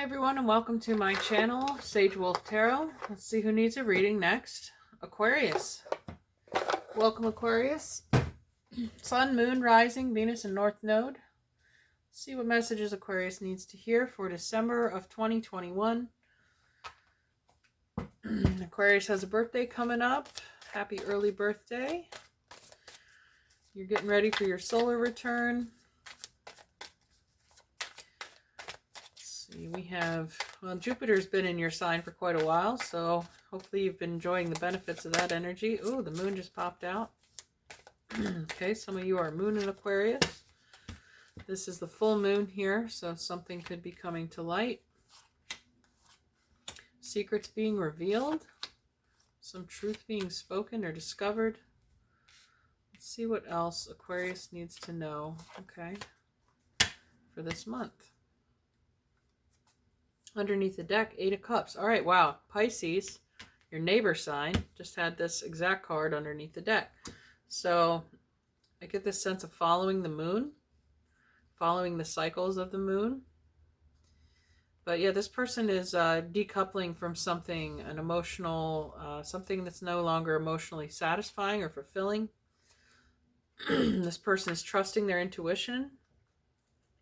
everyone, and welcome to my channel, Sage Wolf Tarot. Let's see who needs a reading next. Aquarius. Welcome, Aquarius. Sun, Moon, Rising, Venus, and North Node. Let's see what messages Aquarius needs to hear for December of 2021. Aquarius has a birthday coming up. Happy early birthday. You're getting ready for your solar return. We have, well, Jupiter's been in your sign for quite a while, so hopefully you've been enjoying the benefits of that energy. Ooh, the moon just popped out. Okay, some of you are Moon in Aquarius. This is the full moon here, so something could be coming to light. Secrets being revealed. Some truth being spoken or discovered. Let's see what else Aquarius needs to know, okay, for this month. Underneath the deck, 8 of Cups. All right, wow. Pisces, your neighbor sign, just had this exact card underneath the deck. So I get this sense of following the moon, following the cycles of the moon. But yeah, this person is decoupling from something, an emotional, something that's no longer emotionally satisfying or fulfilling. This person is trusting their intuition,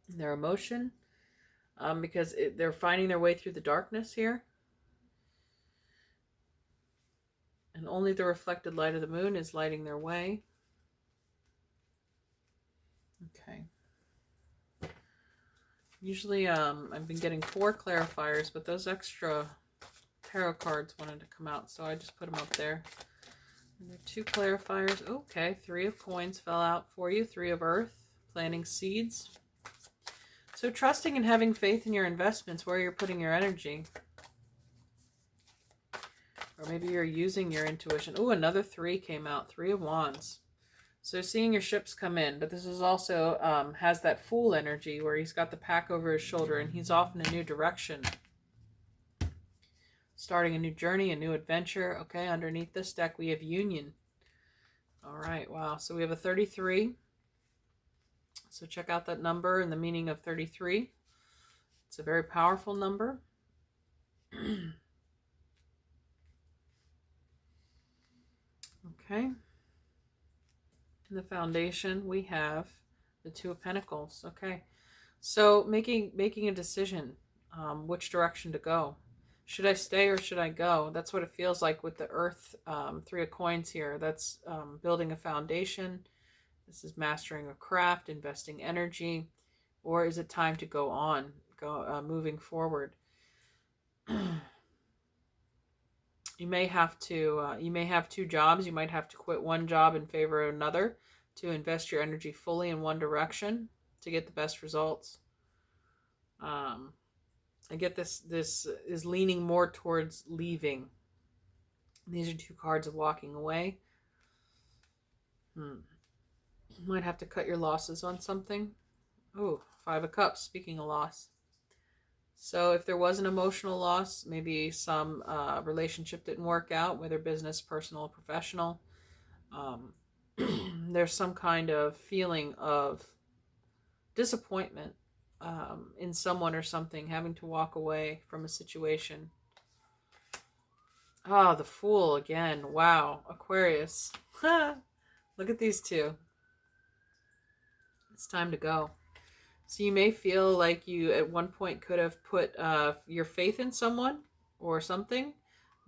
their emotion. Because they're finding their way through the darkness here. And only the reflected light of the moon is lighting their way. Okay. Usually I've been getting 4 clarifiers, but those extra tarot cards wanted to come out, so I just put them up there. And there are 2 clarifiers. Okay, 3 of Coins fell out for you. 3 of Earth, planting seeds. So trusting and having faith in your investments, where you're putting your energy. Or maybe you're using your intuition. Oh, another 3 came out. 3 of Wands. So seeing your ships come in. But this is also has that Fool energy where he's got the pack over his shoulder and he's off in a new direction. Starting a new journey, a new adventure. Okay, underneath this deck we have Union. All right, wow. So we have a 33. So check out that number and the meaning of 33. It's a very powerful number. Okay. In the foundation, we have the 2 of Pentacles. Okay. So making a decision, which direction to go. Should I stay or should I go? That's what it feels like with the Earth 3 of Coins here. That's building a foundation. This is mastering a craft, investing energy, or is it time to go on, moving forward? You may have to. You may have 2 jobs. You might have to quit one job in favor of another to invest your energy fully in one direction to get the best results. I get this. This is leaning more towards leaving. These are 2 cards of walking away. Might have to cut your losses on something. Oh, 5 of Cups, speaking of loss. So if there was an emotional loss, maybe some relationship didn't work out, whether business, personal, professional, there's some kind of feeling of disappointment in someone or something, having to walk away from a situation. Ah, the Fool again. Wow, Aquarius. Look at these 2. It's time to go. So you may feel like you at one point could have put your faith in someone or something,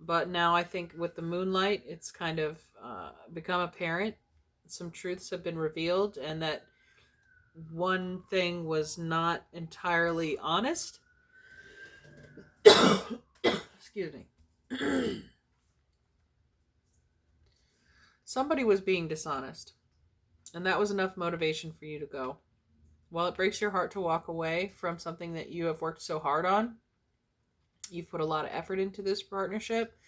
but now I think with the moonlight, it's kind of become apparent. Some truths have been revealed, and that one thing was not entirely honest. Excuse me. Somebody was being dishonest. And that was enough motivation for you to go. While it breaks your heart to walk away from something that you have worked so hard on, you've put a lot of effort into this partnership,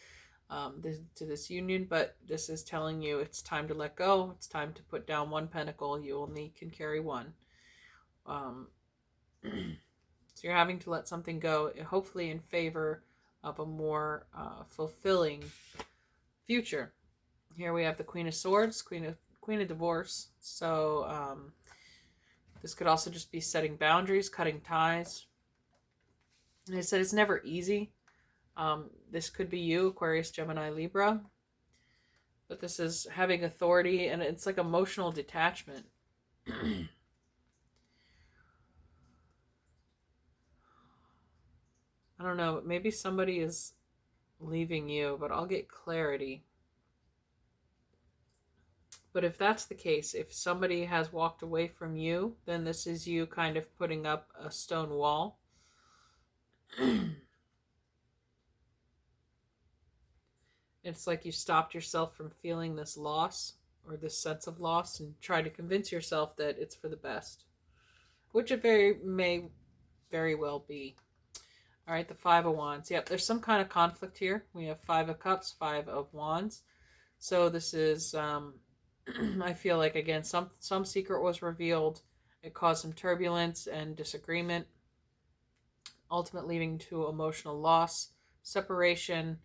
to this union, but this is telling you it's time to let go. It's time to put down 1 pentacle. You only can carry 1. So you're having to let something go, hopefully in favor of a more fulfilling future. Here we have the Queen of Swords, Queen of Divorce. So this could also just be setting boundaries, cutting ties. And I said it's never easy. This could be you, Aquarius, Gemini, Libra. But this is having authority, and it's like emotional detachment. I don't know, maybe somebody is leaving you, but I'll get clarity. But if that's the case, if somebody has walked away from you, then this is you kind of putting up a stone wall. It's like you stopped yourself from feeling this loss or this sense of loss and try to convince yourself that it's for the best, which it may very well be. All right, the Five of Wands. Yep, there's some kind of conflict here. We have Five of Cups, Five of Wands. So this is, I feel like, again, some secret was revealed. It caused some turbulence and disagreement, ultimately leading to emotional loss, separation,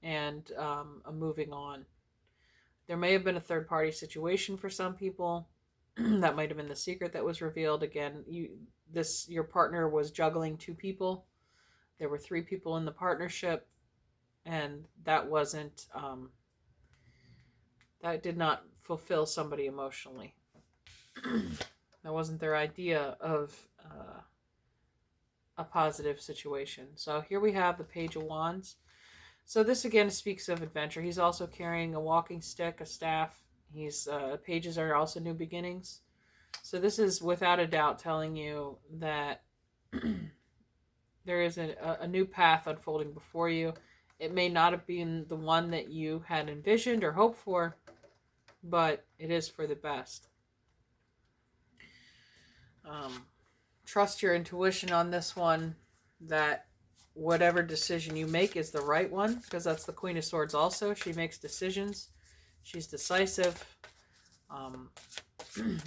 and a moving on. There may have been a third-party situation for some people. That might have been the secret that was revealed. Again, your partner was juggling two people. There were three people in the partnership, and that wasn't, that did not fulfill somebody emotionally. That wasn't their idea of a positive situation. So here we have the Page of Wands. So this again speaks of adventure. He's also carrying a walking stick, a staff. Pages are also new beginnings. So this is without a doubt telling you that there is a new path unfolding before you. It may not have been the one that you had envisioned or hoped for, but it is for the best. Trust your intuition on this one, that whatever decision you make is the right one, because that's the Queen of Swords also. She makes decisions. She's decisive.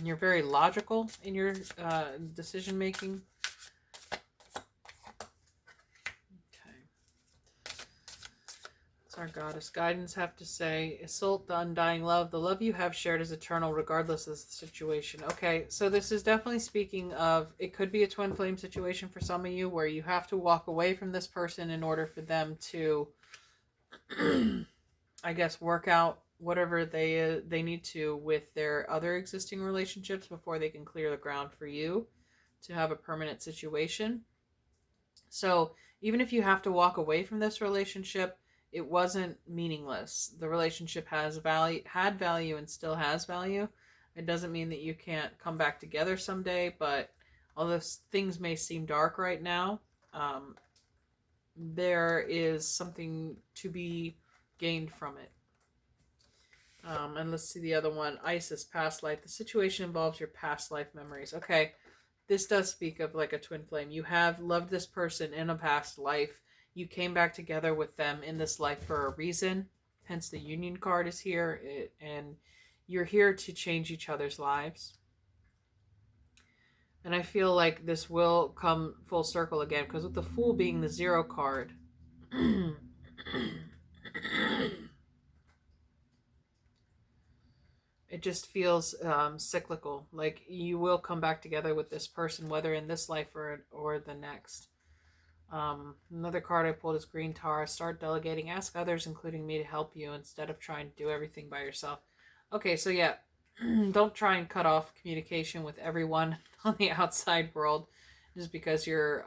You're very logical in your decision making. Our goddess guidance have to say, Isolde, the undying love, the love you have shared is eternal regardless of the situation. Okay, so this is definitely speaking of, it could be a twin flame situation for some of you where you have to walk away from this person in order for them to, I guess, work out whatever they need to with their other existing relationships before they can clear the ground for you to have a permanent situation. So even if you have to walk away from this relationship, it wasn't meaningless. The relationship had value and still has value. It doesn't mean that you can't come back together someday, but although things may seem dark right now, there is something to be gained from it. And let's see the other one. Isis, past life. The situation involves your past life memories. Okay, this does speak of like a twin flame. You have loved this person in a past life. You came back together with them in this life for a reason. Hence the Union card is here. And you're here to change each other's lives. And I feel like this will come full circle again, because with the Fool being the 0 card, it just feels cyclical. Like you will come back together with this person, whether in this life or the next. Another card I pulled is Green Tower. Start delegating. Ask others, including me, to help you instead of trying to do everything by yourself. Okay, so yeah, don't try and cut off communication with everyone on the outside world just because you're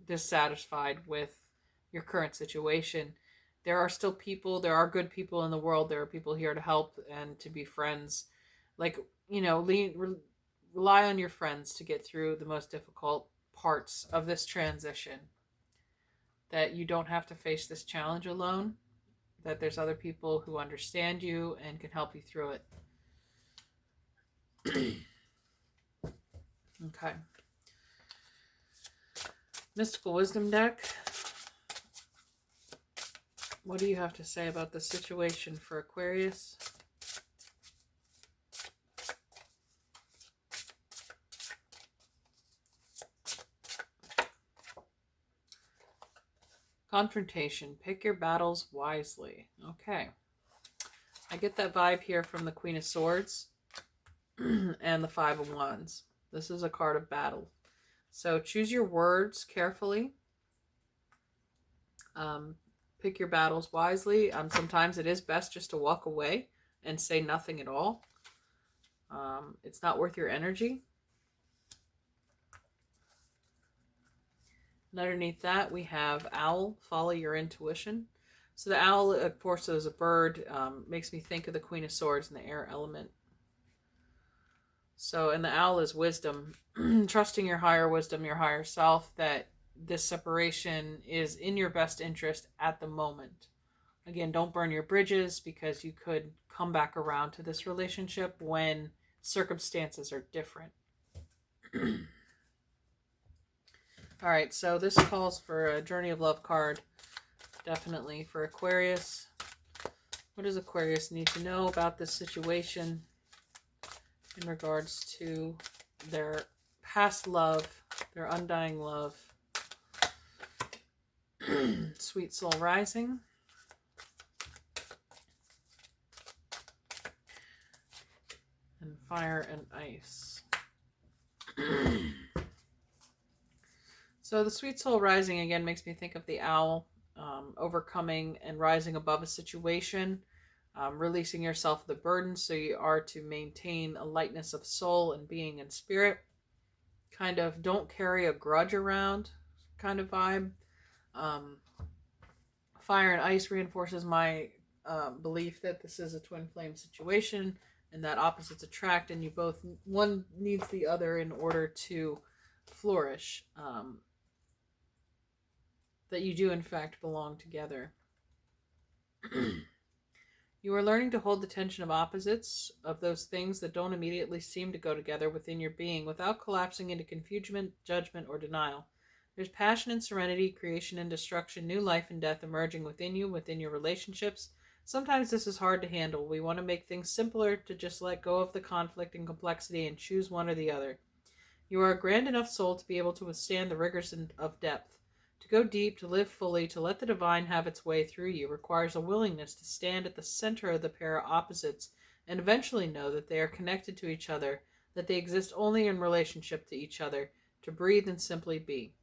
dissatisfied with your current situation. There are still people, there are good people in the world. There are people here to help and to be friends. Like, you know, rely on your friends to get through the most difficult parts of this transition. That you don't have to face this challenge alone. That there's other people who understand you and can help you through it. Okay. Mystical Wisdom deck. What do you have to say about the situation for Aquarius? Confrontation. Pick your battles wisely. Okay. I get that vibe here from the Queen of Swords and the Five of Wands. This is a card of battle. So choose your words carefully. Pick your battles wisely. Sometimes it is best just to walk away and say nothing at all. It's not worth your energy. And underneath that, we have owl, follow your intuition. So the owl, of course, is a bird, makes me think of the Queen of Swords and the air element. So, and the owl is wisdom, trusting your higher wisdom, your higher self, that this separation is in your best interest at the moment. Again, don't burn your bridges, because you could come back around to this relationship when circumstances are different. All right, so this calls for a Journey of Love card, definitely for Aquarius. What does Aquarius need to know about this situation in regards to their past love, their undying love? Sweet Soul Rising. And Fire and Ice. So the Sweet Soul Rising again makes me think of the owl, overcoming and rising above a situation, releasing yourself of the burden, so you are to maintain a lightness of soul and being and spirit. Kind of don't carry a grudge around kind of vibe. Fire and Ice reinforces my belief that this is a twin flame situation and that opposites attract, and one needs the other in order to flourish. That you do in fact belong together. You are learning to hold the tension of opposites, of those things that don't immediately seem to go together within your being, without collapsing into confusion, judgment, or denial. There's passion and serenity, creation and destruction, new life and death emerging within you, within your relationships. Sometimes this is hard to handle. We want to make things simpler, to just let go of the conflict and complexity and choose one or the other. You are a grand enough soul to be able to withstand the rigors of depth. To go deep, to live fully, to let the divine have its way through you, requires a willingness to stand at the center of the pair of opposites and eventually know that they are connected to each other, that they exist only in relationship to each other, to breathe and simply be.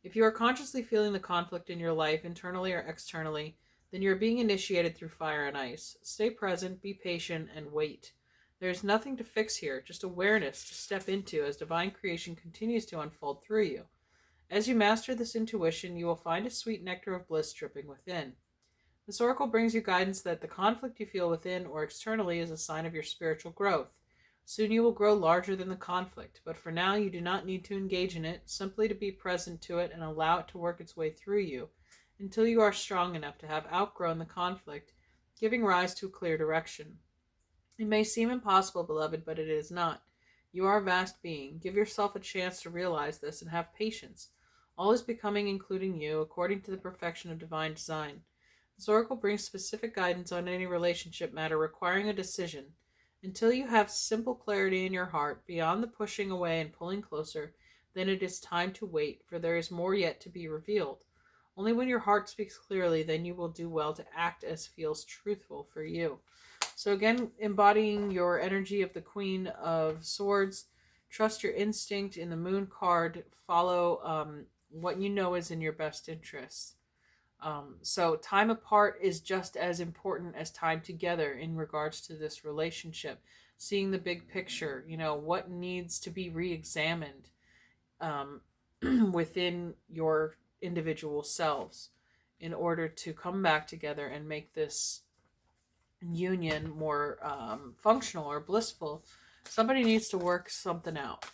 If you are consciously feeling the conflict in your life, internally or externally, then you are being initiated through Fire and Ice. Stay present, be patient, and wait. There is nothing to fix here, just awareness to step into as divine creation continues to unfold through you. As you master this intuition, you will find a sweet nectar of bliss dripping within. This oracle brings you guidance that the conflict you feel within or externally is a sign of your spiritual growth. Soon you will grow larger than the conflict, but for now you do not need to engage in it, simply to be present to it and allow it to work its way through you until you are strong enough to have outgrown the conflict, giving rise to a clear direction. It may seem impossible, beloved, but it is not. You are a vast being. Give yourself a chance to realize this and have patience. All is becoming, including you, according to the perfection of divine design. This oracle brings specific guidance on any relationship matter requiring a decision. Until you have simple clarity in your heart, beyond the pushing away and pulling closer, then it is time to wait, for there is more yet to be revealed. Only when your heart speaks clearly, then you will do well to act as feels truthful for you. So again, embodying your energy of the Queen of Swords, trust your instinct in the Moon card, follow what you know is in your best interest. So time apart is just as important as time together in regards to this relationship. Seeing the big picture, what needs to be re-examined within your individual selves in order to come back together and make this union more functional or blissful. Somebody needs to work something out.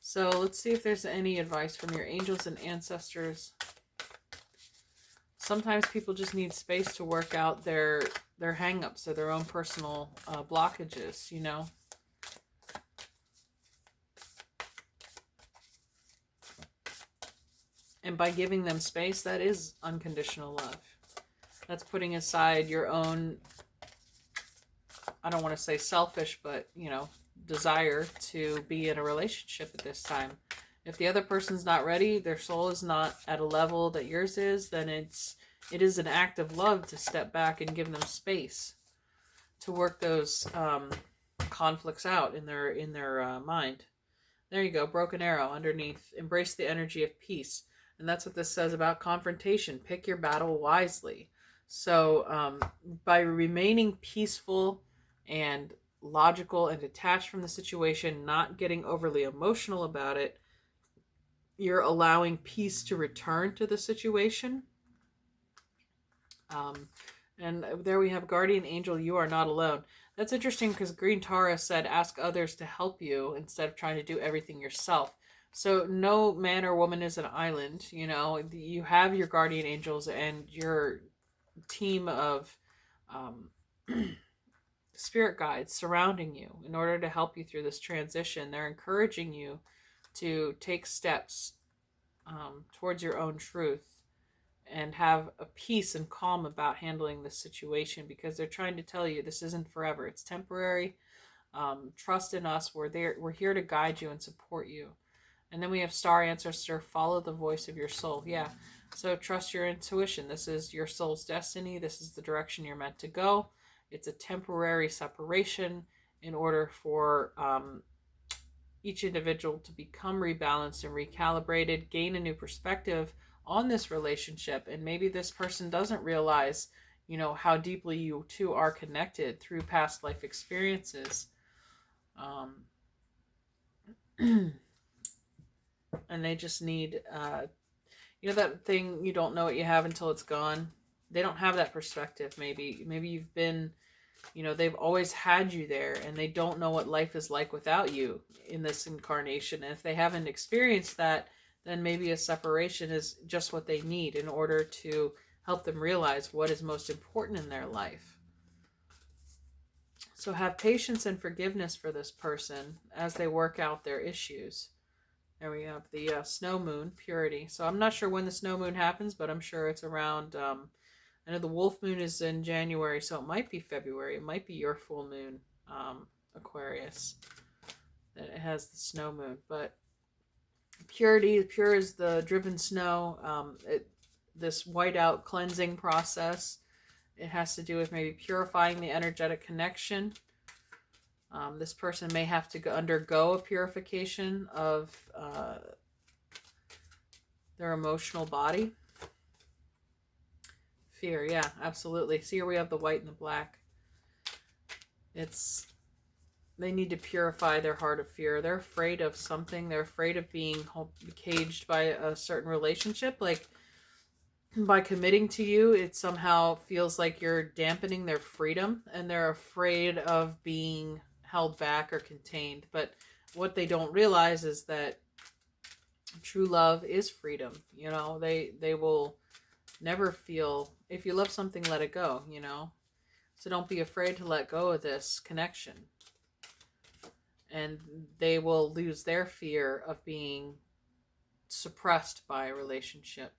So let's see if there's any advice from your angels and ancestors. Sometimes people just need space to work out their hang-ups or their own personal blockages, And by giving them space, that is unconditional love. That's putting aside your own, I don't want to say selfish, but, desire to be in a relationship at this time. If the other person's not ready, their soul is not at a level that yours is, then it is an act of love to step back and give them space to work those conflicts out in their mind. There you go, broken arrow underneath. Embrace the energy of peace. And that's what this says about confrontation. Pick your battle wisely. So by remaining peaceful and logical and detached from the situation, not getting overly emotional about it, you're allowing peace to return to the situation. And there we have Guardian Angel, you are not alone. That's interesting because Green Tara said ask others to help you instead of trying to do everything yourself. So no man or woman is an island. You know, you have your guardian angels and your team of spirit guides surrounding you in order to help you through this transition. They're encouraging you to take steps towards your own truth and have a peace and calm about handling this situation, because they're trying to tell you this isn't forever. It's temporary. Trust in us. We're here to guide you and support you. And then we have Star Ancestor, follow the voice of your soul. Yeah. So trust your intuition. This is your soul's destiny. This is the direction you're meant to go. It's a temporary separation in order for each individual to become rebalanced and recalibrated, gain a new perspective on this relationship. And maybe this person doesn't realize, you know, how deeply you two are connected through past life experiences. And they just need, you know, that thing, you don't know what you have until it's gone. They don't have that perspective. Maybe you've been, you know, they've always had you there and they don't know what life is like without you in this incarnation. And if they haven't experienced that, then maybe a separation is just what they need in order to help them realize what is most important in their life. So have patience and forgiveness for this person as they work out their issues. There we have the snow moon, purity. So I'm not sure when the snow moon happens, but I'm sure it's around, I know the wolf moon is in January, so it might be February. It might be your full moon, Aquarius, that it has the snow moon. But purity, pure is the driven snow. This whiteout cleansing process. It has to do with maybe purifying the energetic connection. This person may have to undergo a purification of their emotional body. Fear, yeah, absolutely. See, here we have the white and the black. They need to purify their heart of fear. They're afraid of something. They're afraid of being caged by a certain relationship. Like, by committing to you, it somehow feels like you're dampening their freedom, and they're afraid of being held back or contained. But what they don't realize is that true love is freedom. You know, they will never feel, if you love something, let it go, you know. So don't be afraid to let go of this connection. And they will lose their fear of being suppressed by a relationship.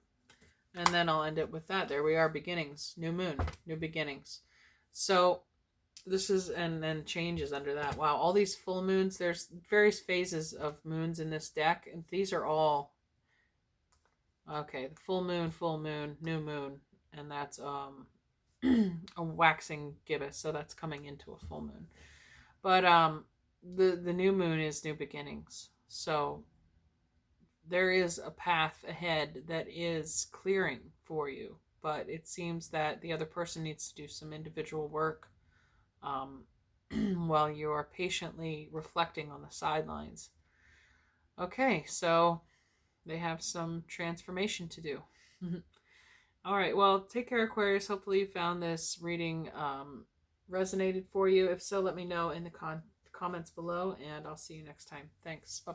And then I'll end it with that. There we are, beginnings, new moon, new beginnings. So this is, and then changes under that. Wow, all these full moons, there's various phases of moons in this deck, and these are all, okay, the full moon, new moon, and that's a waxing gibbous, so that's coming into a full moon. But the new moon is new beginnings. So there is a path ahead that is clearing for you, but it seems that the other person needs to do some individual work while you are patiently reflecting on the sidelines. Okay, so they have some transformation to do. All right, well, take care, Aquarius. Hopefully you found this reading resonated for you. If so, let me know in the comments below, and I'll see you next time. Thanks. Bye.